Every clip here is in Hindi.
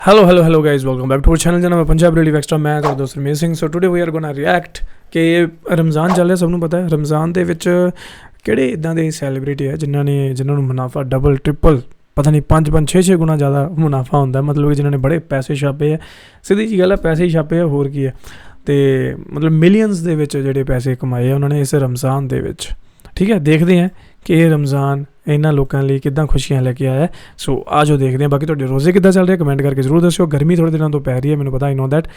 Hello guys, welcome back to our channel ਜਨਾਬ ਪੰਜਾਬ ਰੇਡੀਓ ਐਕਸਟਰਾ। ਮੈਂ ਤੁਹਾਡਾ ਦੋਸਤ Ramesh Singh. So today we are gonna react ਕਿ ਰਮਜ਼ਾਨ ਚੱਲ ਰਿਹਾ, ਸਭ ਨੂੰ ਪਤਾ ਹੈ ਰਮਜ਼ਾਨ ਦੇ ਵਿੱਚ ਕਿਹੜੇ ਇਦਾਂ ਦੇ ਸੈਲੀਬ੍ਰਿਟੀ ਹੈ ਜਿਨ੍ਹਾਂ ਨੂੰ ਮੁਨਾਫਾ ਡਬਲ ਟ੍ਰਿਪਲ ਪਤਾ ਨਹੀਂ 5 6 ਗੁਣਾ ਜ਼ਿਆਦਾ ਮੁਨਾਫਾ ਹੁੰਦਾ, ਮਤਲਬ ਕਿ ਜਿਨ੍ਹਾਂ ਨੇ ਬੜੇ ਪੈਸੇ ਛਾਪੇ ਹੈ। ਸਿੱਧੀ ਜੀ ਗੱਲ ਹੈ, ਪੈਸੇ ਹੀ ਛਾਪੇ ਹੈ, ਹੋਰ ਕੀ ਹੈ। ਅਤੇ ਮਤਲਬ ਮਿਲੀਅਨਸ ਦੇ ਵਿੱਚ ਜਿਹੜੇ ਪੈਸੇ ਕਮਾਏ ਆ ਉਹਨਾਂ ਨੇ ਇਸ ਰਮਜ਼ਾਨ ਦੇ ਵਿੱਚ। ਠੀਕ ਹੈ, ਦੇਖਦੇ ਹਾਂ ਕਿ ਇਹ ਰਮਜ਼ਾਨ ਇਹਨਾਂ ਲੋਕਾਂ ਲਈ ਕਿੱਦਾਂ ਖੁਸ਼ੀਆਂ ਲੈ ਕੇ ਆਇਆ। ਸੋ ਆ ਜੋ ਦੇਖਦੇ ਹਾਂ। ਬਾਕੀ ਤੁਹਾਡੇ ਰੋਜ਼ੇ ਕਿੱਦਾਂ ਚੱਲ ਰਹੇ ਕਮੈਂਟ ਕਰਕੇ ਜ਼ਰੂਰ ਦੱਸਿਓ। ਗਰਮੀ ਥੋੜ੍ਹੇ ਦਿਨਾਂ ਤੋਂ ਪੈ ਰਹੀ ਹੈ, ਮੈਨੂੰ ਪਤਾ, ਆਈ ਨੋ ਦੈਟ,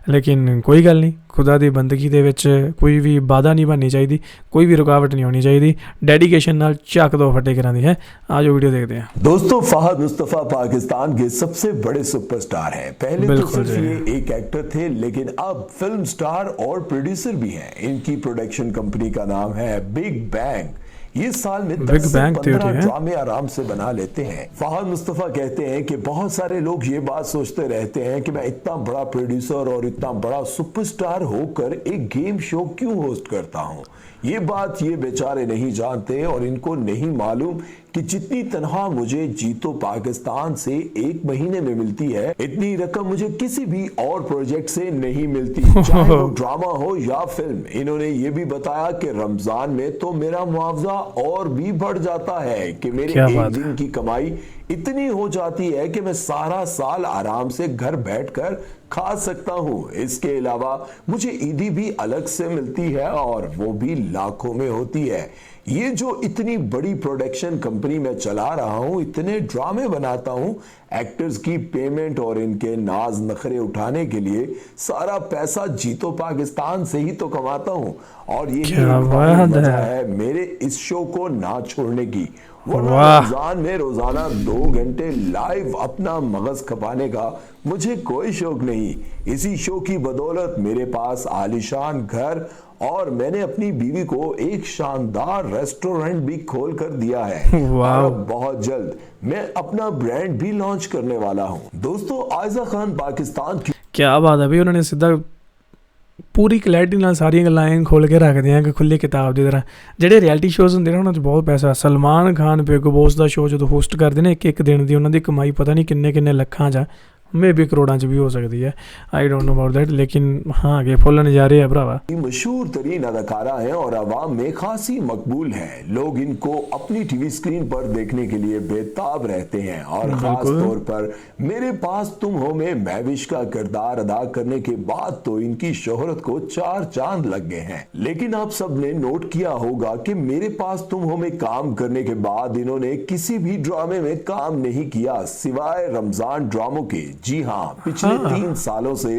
ਲੇਕਿਨ ਕੋਈ ਗੱਲ ਨਹੀਂ, ਖੁਦਾ ਦੀ ਬੰਦਗੀ ਦੇ ਵਿੱਚ ਕੋਈ ਵੀ ਬਾਧਾ ਨਹੀਂ ਬਣਨੀ ਚਾਹੀਦੀ, ਕੋਈ ਵੀ ਰੁਕਾਵਟ ਨਹੀਂ ਹੋਣੀ ਚਾਹੀਦੀ। ਡੈਡੀकेशन ਨਾਲ ਚੱਕ दो फटे करानी है। आज वीडियो देखते हैं। दोस्तों, फहद मुस्तफा पाकिस्तान के सबसे बड़े सुपरस्टार हैं। पहले तो सिर्फ ये एक एक्टर थे, लेकिन अब फिल्म स्टार और प्रोड्यूसर भी हैं। इनकी प्रोडक्शन कंपनी का नाम है बिग बैंग। ये साल में 10 से 15 ड्रामे आराम से बना लेते हैं। फहद मुस्तफा कहते हैं कि बहुत सारे लोग ये बात सोचते रहते हैं कि मैं इतना बड़ा प्रोड्यूसर और इतना बड़ा सुपरस्टार होकर एक गेम शो क्यों होस्ट करता हूँ। ये बात ये बेचारे नहीं जानते और इनको नहीं मालूम कि जितनी तनख्वाह मुझे जीतो पाकिस्तान से एक महीने में मिलती है, इतनी रकम मुझे किसी भी और प्रोजेक्ट से नहीं मिलती, चाहे वो ड्रामा हो या फिल्म। इन्होंने ये भी बताया कि रमजान में तो मेरा मुआवजा और भी बढ़ जाता है कि मेरे एक दिन की कमाई इतनी हो जाती है कि मैं सारा साल आराम से घर बैठकर खा सकता हूँ। इसके अलावा मुझे ईदी भी अलग से मिलती है और वो भी लाखों में होती है। ये जो इतनी बड़ी प्रोडक्शन कंपनी में चला रहा हूँ, इतने ड्रामे बनाता हूँ, एक्टर्स की पेमेंट और इनके नाज नखरे उठाने के लिए सारा पैसा जीतो पाकिस्तान से ही तो कमाता हूँ। और यही वजह है मेरे इस शो को ना छोड़ने की। रमजान में रोजाना 2 घंटे लाइव अपना मगज खपाने का मुझे कोई शौक नहीं। इसी शो की बदौलत मेरे पास आलीशान घर और मैंने अपनी बीवी को एक शानदार रेस्टोरेंट भी खोल कर दिया है। और बहुत जल्द मैं अपना ब्रांड भी लॉन्च करने वाला हूँ। दोस्तों, आयजा खान पाकिस्तान की क्या बात है भाई, उन्होंने सीधा ਪੂਰੀ ਕਲੈਰਿਟੀ ਨਾਲ ਸਾਰੀਆਂ ਗੱਲਾਂ ਐਂ ਖੋਲ੍ਹ ਕੇ ਰੱਖਦੇ ਆ ਕਿ ਖੁੱਲ੍ਹੀ ਕਿਤਾਬ ਦੀ ਤਰ੍ਹਾਂ। ਜਿਹੜੇ ਰਿਐਲਿਟੀ ਸ਼ੋਜ਼ ਹੁੰਦੇ ਨੇ ਉਹਨਾਂ 'ਚ ਬਹੁਤ ਪੈਸਾ। ਸਲਮਾਨ ਖਾਨ ਬਿਗ ਬੋਸ ਦਾ ਸ਼ੋਅ ਜਦੋਂ ਹੋਸਟ ਕਰਦੇ ਨੇ, ਇੱਕ ਦਿਨ ਦੀ ਉਹਨਾਂ ਦੀ ਕਮਾਈ ਪਤਾ ਨਹੀਂ ਕਿੰਨੇ ਲੱਖਾਂ 'ਚ ਆ, मे भी करोड़ों च भी हो सकती है। I don't know about that, लेकिन हाँ के फुल नज़ारे है भरावा। मशहूर तरीन अदाकारा है और आवाम में खासी मकबूल है। लोग इनको अपनी टीवी स्क्रीन पर देखने के लिए बेताब रहते हैं। और खास तौर पर मेरे पास तुम हो में महविश का किरदार अदा करने के बाद तो इनकी शोहरत को 4 चांद लग गए हैं। लेकिन आप सब ने नोट किया होगा कि मेरे पास तुम हो में काम करने के बाद इन्होंने किसी भी ड्रामे में काम नहीं किया सिवाय रमजान ड्रामों के। जी हाँ, पिछले 3 सालों से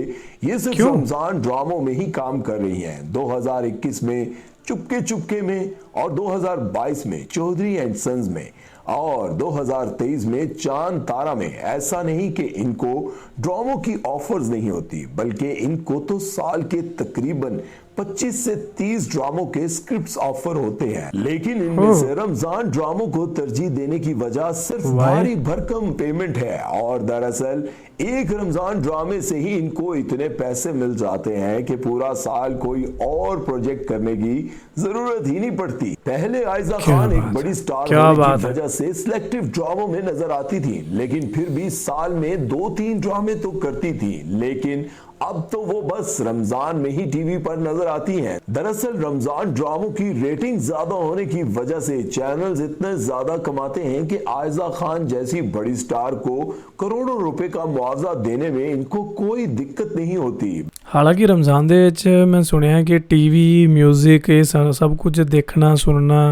ये सिर्फ रमजान ड्रामों में ही काम कर रही हैं। 2021 में चुपके में और 2022 में चौधरी एंड सन्स में और 2023 में चांद तारा में। ऐसा नहीं कि इनको ड्रामों की ऑफर्स नहीं होती, बल्कि इनको तो साल के तकरीबन 25 से 30 ड्रामों के स्क्रिप्ट्स ऑफर होते हैं। लेकिन इनमें से रमजान ड्रामों को तरजीह देने की वजह सिर्फ भारी भरकम पेमेंट है। और दरअसल एक रमजान ड्रामे से ही इनको इतने पैसे मिल जाते हैं कि पूरा साल कोई और प्रोजेक्ट करने की जरूरत ही नहीं पड़ती। पहले आयजा खान एक बड़ी स्टार होने की वजह से सिलेक्टिव ड्रामों में नजर आती थी, लेकिन फिर भी साल में 2-3 ड्रामे तो करती थी। लेकिन अब तो वो बस रमजान में ही टीवी पर नजर आती हैं। दरअसल रमजान ड्रामों की रेटिंग ज्यादा होने की वजह से चैनल्स इतने ज्यादा कमाते हैं कि आयजा खान जैसी बड़ी स्टार को करोड़ों रुपए का मुआवजा देने में इनको कोई दिक्कत नहीं होती। हालांकि रमजान दे विच मैं सुनिया कि टीवी म्यूजिक ये सब कुछ देखना सुनना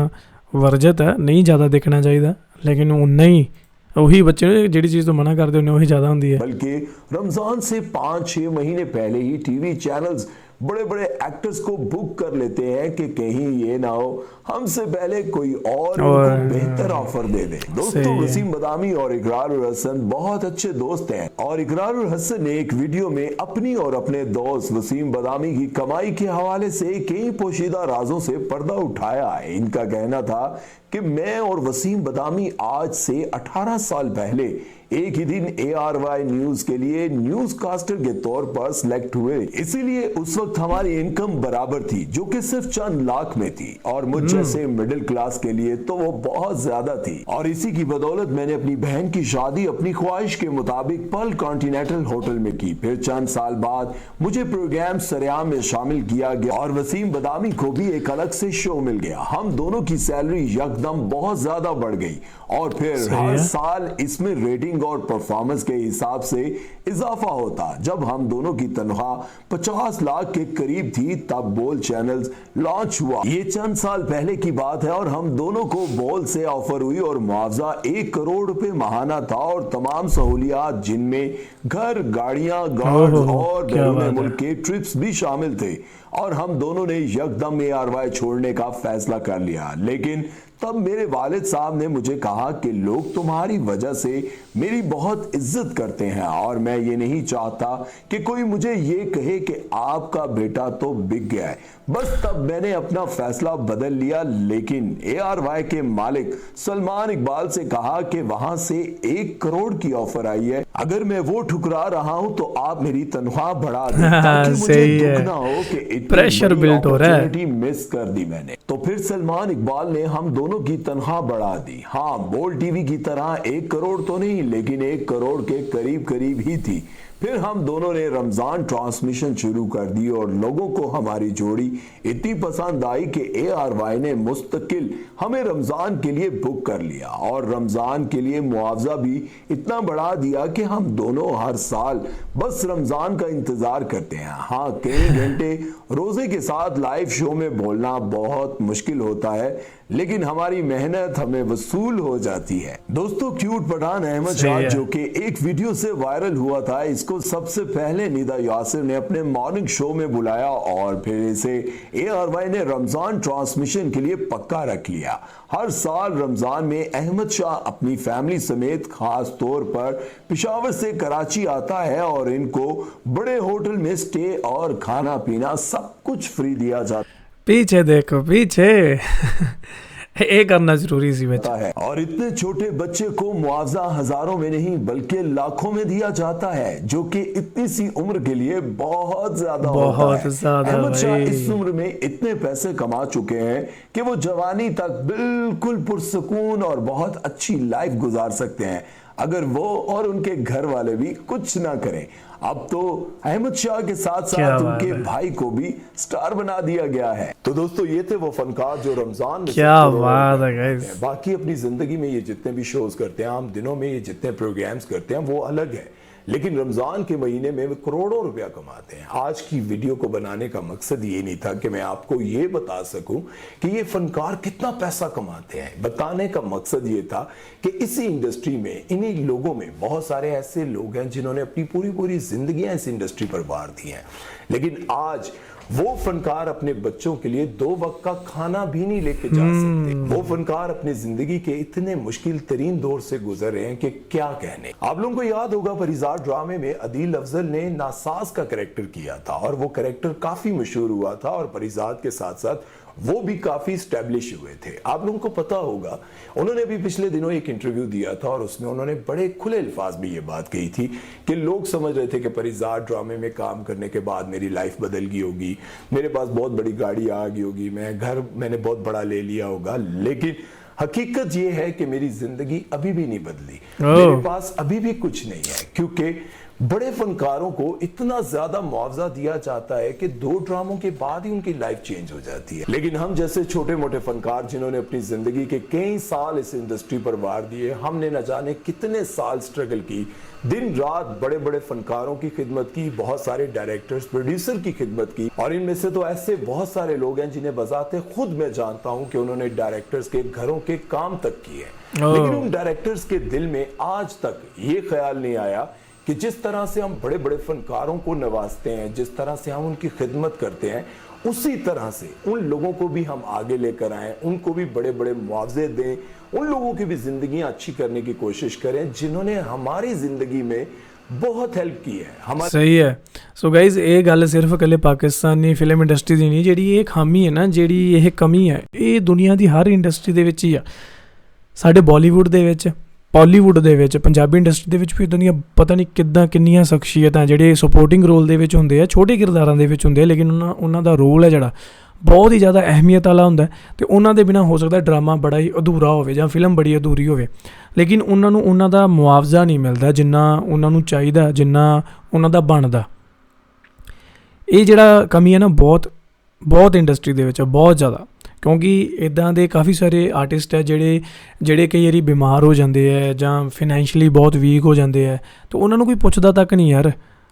वर्जित है, नहीं ज़्यादा देखना चाहिए, लेकिन उन्ना ही वही बच्चे जिहड़ी चीज़ तो मना करते उन्हें वही ज़्यादा होंदी है। बल्कि रमजान से 5-6 महीने पहले ही टीवी चैनल्स बड़े बड़े एक्टर्स को बुक कर लेते हैं कि कहीं ये ना हो हमसे पहले कोई और बेहतर ऑफर दे दे। दोस्तों, वसीम बदामी और इकरारुल हसन बहुत अच्छे दोस्त हैं और इकरारुल हसन ने एक वीडियो में अपनी और अपने दोस्त वसीम बदामी की कमाई के हवाले से कई पोशीदा राजों से पर्दा उठाया। इनका कहना था कि मैं और वसीम बदामी आज से 18 साल पहले एक ही दिन ARY न्यूज के लिए न्यूज कास्टर के तौर पर सिलेक्ट हुए। इसीलिए उस वक्त हमारी इनकम बराबर थी, जो कि सिर्फ चंद लाख में थी, और मुझ जैसे मिडिल क्लास के लिए तो वो बहुत ज्यादा थी। और इसी की बदौलत मैंने अपनी बहन की शादी अपनी ख्वाहिश के मुताबिक पर्ल कॉन्टिनेंटल होटल में की। फिर चंद साल बाद मुझे प्रोग्राम सरेआम में शामिल किया गया और वसीम बदामी को भी एक अलग से शो मिल गया। हम दोनों की सैलरी यकदम बहुत ज्यादा बढ़ गई और फिर हर साल इसमें रेटिंग और परफॉर्मेंस के हिसाब से इजाफा होता। जब हम दोनों की तनख्वाह 50 लाख के करीब थी तब बोल चैनल्स लॉन्च हुआ। ये चंद साल पहले की बात है और हम दोनों को बोल से ऑफर हुई और मुआवजा 1 करोड़ रुपए माहाना था और तमाम सहूलियात जिनमें घर, गाड़ियां, गार्ड्स और बैरून मुल्क के ट्रिप्स भी शामिल थे। और हम दोनों ने यकदम ARY छोड़ने का फैसला कर लिया। लेकिन तब मेरे वालिद साहब ने मुझे कहा कि लोग तुम्हारी वजह से मेरी बहुत इज्जत करते हैं और मैं ये नहीं चाहता कि कोई मुझे ये कहे कि आपका बेटा तो बिक गया है। बस तब मैंने अपना फैसला बदल लिया। लेकिन ARY के मालिक सलमान इकबाल से कहा कि वहां से 1 करोड़ की ऑफर आई है, अगर मैं वो ठुकरा रहा हूं तो आप मेरी तनख्वाह बढ़ा दें ताकि मुझे दुख ना हो कि प्रेशर बिल्ड हो रहा है। मिस कर दी मैंने। तो फिर सलमान इकबाल ने हम दोनों की तनख्वाह बढ़ा दी। हाँ, बोल टीवी की तरह 1 करोड़ तो नहीं, लेकिन 1 करोड़ के करीब करीब ही थी। फिर हम दोनों ने रमजान ट्रांसमिशन शुरू कर दी और लोगों को हमारी जोड़ी इतनी पसंद आई कि ARY ने मुस्तकिल हमें रमजान के लिए बुक कर लिया और रमजान के लिए मुआवजा भी इतना बढ़ा दिया कि हम दोनों हर साल बस रमजान का इंतजार करते हैं। हाँ, कई घंटे रोजे के साथ लाइव शो में बोलना बहुत मुश्किल होता है, लेकिन हमारी मेहनत हमें वसूल हो जाती है। दोस्तों, क्यूट पठान अहमद शाह जो कि एक वीडियो से वायरल हुआ था, इसको सबसे पहले निदा यासिर ने अपने मॉर्निंग शो में बुलाया और फिर इसे ARY ने रमजान ट्रांसमिशन के लिए पक्का रख लिया। हर साल रमजान में अहमद शाह अपनी फैमिली समेत खास तौर पर पिशावर से कराची आता है और इनको बड़े होटल में स्टे और खाना पीना सब कुछ फ्री दिया जाता पीछे देखो पीछे ये करना जरूरी सी बच्चा है। और इतने छोटे बच्चे को मुआवजा हजारों में नहीं बल्कि लाखों में दिया जाता है, जो कि इतनी सी उम्र के लिए बहुत ज्यादा अहमद शाह इस उम्र में इतने पैसे कमा चुके हैं कि वो जवानी तक बिल्कुल पुरसुकून और बहुत अच्छी लाइफ गुजार सकते हैं अगर वो और उनके घर वाले भी कुछ ना करें। अब तो अहमद शाह के साथ साथ उनके भाई को भी स्टार बना दिया गया है। तो दोस्तों, ये थे वो फनकार जो रमजान में क्या बात है गाइस। बाकी अपनी जिंदगी में ये जितने भी शोज करते हैं, आम दिनों में ये जितने प्रोग्राम्स करते हैं वो अलग है, लेकिन रमजान के महीने में वे करोड़ों रुपया कमाते हैं। आज की वीडियो को बनाने का मकसद ये नहीं था कि मैं आपको ये बता सकूं कि ये फनकार कितना पैसा कमाते हैं। बताने का मकसद ये था कि इसी इंडस्ट्री में, इन्हीं लोगों में बहुत सारे ऐसे लोग हैं जिन्होंने अपनी पूरी पूरी जिंदगियां इस इंडस्ट्री पर वार दी हैं, लेकिन आज वो फनकार अपने बच्चों के लिए 2 वक्त का खाना भी नहीं लेके जा सकते। वो फनकार अपनी जिंदगी के इतने मुश्किल तरीन दौर से गुजर रहे हैं कि क्या कहने। आप लोगों को याद होगा परिजार ड्रामे में अदील अफजल ने नासाज का कैरेक्टर किया था और वो कैरेक्टर काफी मशहूर हुआ था और परिजाद के साथ साथ वो भी काफी स्टैब्लिश हुए थे। आप लोगों को पता होगा, उन्होंने भी पिछले दिनों एक इंटरव्यू दिया था और उसमें उन्होंने बड़े खुले अल्फाज में ये बात कही थी कि लोग समझ रहे थे कि परिजार ड्रामे में काम करने के बाद मेरी लाइफ बदल गई होगी, मेरे पास बहुत बड़ी गाड़ी आ गई होगी, मैंने बहुत बड़ा ले लिया होगा, लेकिन हकीकत ये है कि मेरी जिंदगी अभी भी नहीं बदली। मेरे पास अभी भी कुछ नहीं है, क्योंकि बड़े फनकारों को इतना ज्यादा मुआवजा दिया जाता है कि 2 ड्रामों के बाद ही उनकी लाइफ चेंज हो जाती है। लेकिन हम जैसे छोटे मोटे फनकार जिन्होंने अपनी जिंदगी के कई साल इस इंडस्ट्री पर वार दिए, हमने न जाने कितने साल स्ट्रगल की, दिन रात बड़े बड़े फनकारों की खिदमत की, बहुत सारे डायरेक्टर्स, प्रोड्यूसर की खिदमत की, और इनमें से तो ऐसे बहुत सारे लोग हैं जिन्हें बजाते खुद मैं जानता हूं कि उन्होंने डायरेक्टर्स के घरों के काम तक किए, लेकिन उन डायरेक्टर्स के दिल में आज तक ये ख्याल नहीं आया कि जिस तरह से हम बड़े बड़े फनकारों को नवाजते हैं, जिस तरह से हम उनकी खिदमत करते हैं, उसी तरह से उन लोगों को भी हम आगे लेकर आएं, उनको भी बड़े बड़े मुआवजे दें, उन लोगों की भी जिंदगियां अच्छी करने की कोशिश करें जिन्होंने हमारी जिंदगी में बहुत हेल्प की है। सही है। सो गाइज, ये गल सिर्फ कल्ले पाकिस्तानी फिल्म इंडस्ट्री दी नहीं, जिहड़ी ये खामी है ना, जिहड़ी ये कमी है, ये दुनिया की हर इंडस्ट्री दे विच ही आ। साडे बॉलीवुड दे विच ਬਾਲੀਵੁੱਡ ਦੇ ਵਿੱਚ ਪੰਜਾਬੀ ਇੰਡਸਟਰੀ ਦੇ ਵਿੱਚ ਵੀ ਇੱਦਾਂ ਦੀਆਂ ਪਤਾ ਨਹੀਂ ਕਿੰਨੀਆਂ ਸ਼ਖਸੀਅਤਾਂ ਜਿਹੜੇ ਸਪੋਰਟਿੰਗ ਰੋਲ ਦੇ ਵਿੱਚ ਹੁੰਦੇ ਆ, ਛੋਟੇ ਕਿਰਦਾਰਾਂ ਦੇ ਵਿੱਚ ਹੁੰਦੇ ਆ, ਲੇਕਿਨ ਉਹਨਾਂ ਦਾ ਰੋਲ ਹੈ ਜਿਹੜਾ ਬਹੁਤ ਹੀ ਜ਼ਿਆਦਾ ਅਹਿਮੀਅਤ ਵਾਲਾ ਹੁੰਦਾ ਅਤੇ ਉਹਨਾਂ ਦੇ ਬਿਨਾਂ ਹੋ ਸਕਦਾ ਡਰਾਮਾ ਬੜਾ ਹੀ ਅਧੂਰਾ ਹੋਵੇ ਜਾਂ ਫਿਲਮ ਬੜੀ ਅਧੂਰੀ ਹੋਵੇ, ਲੇਕਿਨ ਉਹਨਾਂ ਨੂੰ ਉਹਨਾਂ ਦਾ ਮੁਆਵਜ਼ਾ ਨਹੀਂ ਮਿਲਦਾ ਜਿੰਨਾ ਉਹਨਾਂ ਨੂੰ ਚਾਹੀਦਾ, ਜਿੰਨਾ ਉਹਨਾਂ ਦਾ ਬਣਦਾ। ਇਹ ਜਿਹੜਾ ਕਮੀ ਹੈ ਨਾ ਬਹੁਤ ਇੰਡਸਟਰੀ ਦੇ ਵਿੱਚ ਬਹੁਤ ਜ਼ਿਆਦਾ, ਕਿਉਂਕਿ ਇੱਦਾਂ ਦੇ ਕਾਫੀ ਸਾਰੇ ਆਰਟਿਸਟ ਹੈ ਜਿਹੜੇ ਕਈ ਵਾਰੀ ਬਿਮਾਰ ਹੋ ਜਾਂਦੇ ਹੈ ਜਾਂ ਫਾਈਨੈਂਸ਼ੀਅਲੀ ਬਹੁਤ ਵੀਕ ਹੋ ਜਾਂਦੇ ਹੈ, ਤਾਂ ਉਹਨਾਂ ਨੂੰ ਕੋਈ ਪੁੱਛਦਾ ਤੱਕ ਨਹੀਂ ਯਾਰ।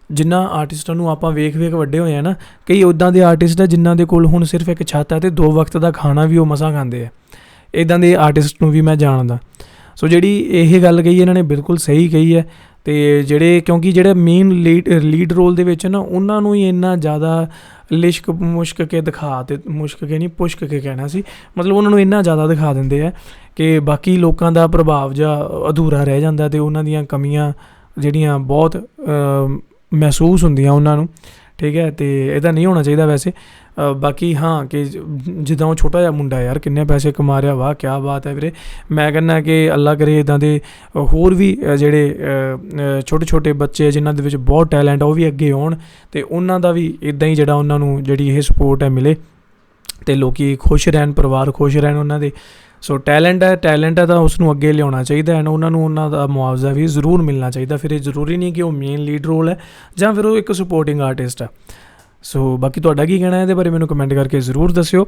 ਜਿਨ੍ਹਾਂ ਆਰਟਿਸਟਾਂ ਨੂੰ ਆਪਾਂ ਵੇਖ ਵੱਡੇ ਹੋਏ ਆ ਨਾ, ਕਈ ਉੱਦਾਂ ਦੇ ਆਰਟਿਸਟ ਹੈ ਜਿਨ੍ਹਾਂ ਦੇ ਕੋਲ ਹੁਣ ਸਿਰਫ ਇੱਕ ਛੱਤ ਹੈ ਅਤੇ 2 ਵਕਤ ਦਾ ਖਾਣਾ ਵੀ ਉਹ ਮਸਾਂ ਖਾਂਦੇ ਆ। ਇੱਦਾਂ ਦੇ ਆਰਟਿਸਟ ਨੂੰ ਵੀ ਮੈਂ ਜਾਣਦਾ। ਸੋ ਜਿਹੜੀ ਇਹ ਗੱਲ ਕਹੀ ਇਹਨਾਂ ਨੇ ਬਿਲਕੁਲ ਸਹੀ ਕਹੀ ਹੈ। ਅਤੇ ਕਿਉਂਕਿ ਜਿਹੜੇ ਮੇਨ ਲੀਡ ਰੋਲ ਦੇ ਵਿੱਚ ਨਾ, ਉਹਨਾਂ ਨੂੰ ਹੀ ਇੰਨਾ ਜ਼ਿਆਦਾ ਮੁਸ਼ਕ ਕੇ ਪੁਸ਼ਕ ਕੇ ਕਹਿਣਾ ਸੀ, ਮਤਲਬ ਉਹਨਾਂ ਨੂੰ ਇੰਨਾ ਜ਼ਿਆਦਾ ਦਿਖਾ ਦਿੰਦੇ ਆ ਕਿ ਬਾਕੀ ਲੋਕਾਂ ਦਾ ਪ੍ਰਭਾਵ ਜਾਂ ਅਧੂਰਾ ਰਹਿ ਜਾਂਦਾ ਅਤੇ ਉਹਨਾਂ ਦੀਆਂ ਕਮੀਆਂ ਜਿਹੜੀਆਂ ਬਹੁਤ ਮਹਿਸੂਸ ਹੁੰਦੀਆਂ ਉਹਨਾਂ ਨੂੰ, ਠੀਕ ਹੈ। ਅਤੇ ਇੱਦਾਂ ਨਹੀਂ ਹੋਣਾ ਚਾਹੀਦਾ ਵੈਸੇ। ਬਾਕੀ ਹਾਂ ਕਿ ਜਿੱਦਾਂ ਉਹ ਛੋਟਾ ਜਿਹਾ ਮੁੰਡਾ ਯਾਰ ਕਿੰਨੇ ਪੈਸੇ ਕਮਾ ਰਿਹਾ, ਵਾਹ ਕਿਆ ਬਾਤ ਹੈ ਵੀਰੇ। ਮੈਂ ਕਹਿੰਦਾ ਕਿ ਅੱਲਾ ਕਰੇ ਇੱਦਾਂ ਦੇ ਹੋਰ ਵੀ ਜਿਹੜੇ ਛੋਟੇ ਬੱਚੇ ਜਿਨ੍ਹਾਂ ਦੇ ਵਿੱਚ ਬਹੁਤ ਟੈਲੈਂਟ ਉਹ ਵੀ ਅੱਗੇ ਆਉਣ ਅਤੇ ਉਹਨਾਂ ਦਾ ਵੀ ਇੱਦਾਂ ਹੀ ਜਿਹੜਾ ਉਹਨਾਂ ਨੂੰ ਜਿਹੜੀ ਇਹ ਸਪੋਰਟ ਹੈ ਮਿਲੇ ਅਤੇ ਲੋਕ ਖੁਸ਼ ਰਹਿਣ, ਪਰਿਵਾਰ ਖੁਸ਼ ਰਹਿਣ ਉਹਨਾਂ ਦੇ। ਸੋ ਟੈਲੈਂਟ ਹੈ ਤਾਂ ਉਸ ਨੂੰ ਅੱਗੇ ਲਿਆਉਣਾ ਚਾਹੀਦਾ ਐਂਡ ਉਹਨਾਂ ਨੂੰ ਉਹਨਾਂ ਦਾ ਮੁਆਵਜ਼ਾ ਵੀ ਜ਼ਰੂਰ ਮਿਲਣਾ ਚਾਹੀਦਾ। ਫਿਰ ਇਹ ਜ਼ਰੂਰੀ ਨਹੀਂ ਕਿ ਉਹ ਮੇਨ ਲੀਡ ਰੋਲ ਹੈ ਜਾਂ ਫਿਰ ਉਹ ਇੱਕ ਸਪੋਰਟਿੰਗ ਆਰਟਿਸਟ ਹੈ। ਸੋ ਬਾਕੀ ਤੁਹਾਡਾ ਕੀ ਕਹਿਣਾ ਇਹਦੇ ਬਾਰੇ ਮੈਨੂੰ ਕਮੈਂਟ ਕਰਕੇ ਜ਼ਰੂਰ ਦੱਸਿਓ।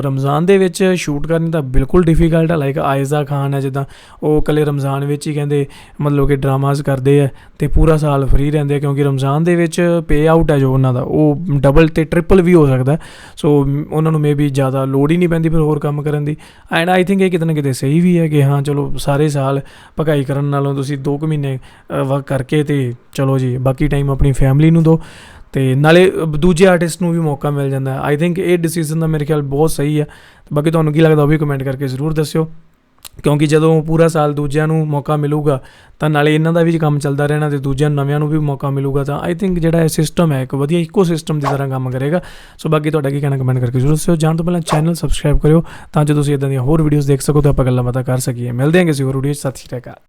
ਰਮਜ਼ਾਨ ਦੇ ਵਿੱਚ ਸ਼ੂਟ ਕਰਨੀ ਤਾਂ ਬਿਲਕੁਲ ਡਿਫੀਕਲਟ ਹੈ। ਲਾਈਕ ਆਇਜ਼ਾ ਖਾਨ ਹੈ ਜਿੱਦਾਂ, ਉਹ ਇਕੱਲੇ ਰਮਜ਼ਾਨ ਵਿੱਚ ਹੀ ਕਹਿੰਦੇ ਮਤਲਬ ਕਿ ਡਰਾਮਾਜ਼ ਕਰਦੇ ਹੈ ਅਤੇ ਪੂਰਾ ਸਾਲ ਫਰੀ ਰਹਿੰਦੇ ਆ, ਕਿਉਂਕਿ ਰਮਜ਼ਾਨ ਦੇ ਵਿੱਚ ਪੇ ਆਊਟ ਹੈ ਜੋ ਉਹਨਾਂ ਦਾ ਉਹ ਡਬਲ ਅਤੇ ਟ੍ਰਿਪਲ ਵੀ ਹੋ ਸਕਦਾ। ਸੋ ਉਹਨਾਂ ਨੂੰ ਮੇਬੀ ਜ਼ਿਆਦਾ ਲੋੜ ਹੀ ਨਹੀਂ ਪੈਂਦੀ ਫਿਰ ਹੋਰ ਕੰਮ ਕਰਨ ਦੀ। ਐਂਡ ਆਈ ਥਿੰਕ ਇਹ ਕਿਤੇ ਨਾ ਕਿਤੇ ਸਹੀ ਵੀ ਹੈ ਕਿ ਹਾਂ ਚਲੋ ਸਾਰੇ ਸਾਲ ਭਕਾਈ ਕਰਨ ਨਾਲੋਂ ਤੁਸੀਂ 2 ਕੁ ਮਹੀਨੇ ਵਰਕ ਕਰਕੇ ਅਤੇ ਚਲੋ ਜੀ ਬਾਕੀ ਟਾਈਮ ਆਪਣੀ ਫੈਮਿਲੀ ਨੂੰ ਦਿਓ ਅਤੇ ਨਾਲੇ ਦੂਜੇ ਆਰਟਿਸਟ ਨੂੰ ਵੀ ਮੌਕਾ ਮਿਲ ਜਾਂਦਾ। ਆਈ ਥਿੰਕ ਇਹ ਡਿਸੀਜ਼ਨ ਦਾ ਮੇਰੇ ਖਿਆਲ ਬਹੁਤ ਸਹੀ ਹੈ। ਬਾਕੀ ਤੁਹਾਨੂੰ ਕੀ ਲੱਗਦਾ ਉਹ ਵੀ ਕਮੈਂਟ ਕਰਕੇ ਜ਼ਰੂਰ ਦੱਸਿਓ, ਕਿਉਂਕਿ ਜਦੋਂ ਪੂਰਾ ਸਾਲ ਦੂਜਿਆਂ ਨੂੰ ਮੌਕਾ ਮਿਲੂਗਾ ਤਾਂ ਨਾਲੇ ਇਹਨਾਂ ਦਾ ਵੀ ਕੰਮ ਚੱਲਦਾ ਰਹਿਣਾ ਅਤੇ ਦੂਜਿਆਂ ਨਵਿਆਂ ਨੂੰ ਵੀ ਮੌਕਾ ਮਿਲੂਗਾ, ਤਾਂ ਆਈ ਥਿੰਕ ਜਿਹੜਾ ਇਹ ਸਿਸਟਮ ਹੈ ਇੱਕ ਵਧੀਆ ਇਕੋ ਸਿਸਟਮ ਦੀ ਤਰ੍ਹਾਂ ਕੰਮ ਕਰੇਗਾ। ਸੋ ਬਾਕੀ ਤੁਹਾਡਾ ਕੀ ਕਹਿਣਾ ਕਮੈਂਟ ਕਰਕੇ ਜ਼ਰੂਰ ਦੱਸਿਓ। ਜਾਣ ਤੋਂ ਪਹਿਲਾਂ ਚੈਨਲ ਸਬਸਕ੍ਰਾਈਬ ਕਰਿਓ ਤਾਂ ਜੋ ਤੁਸੀਂ ਇੱਦਾਂ ਦੀਆਂ ਹੋਰ ਵੀਡੀਓਜ਼ ਦੇਖ ਸਕੋ ਅਤੇ ਆਪਾਂ ਗੱਲਾਂ ਬਾਤਾਂ ਕਰ ਸਕੀਏ। ਮਿਲਦੇ ਹਾਂ ਕਿਸੇ ਹੋਰ ਵੀਡੀਓ 'ਚ। ਸਤਿ ਸ਼੍ਰੀ ਅਕਾਲ।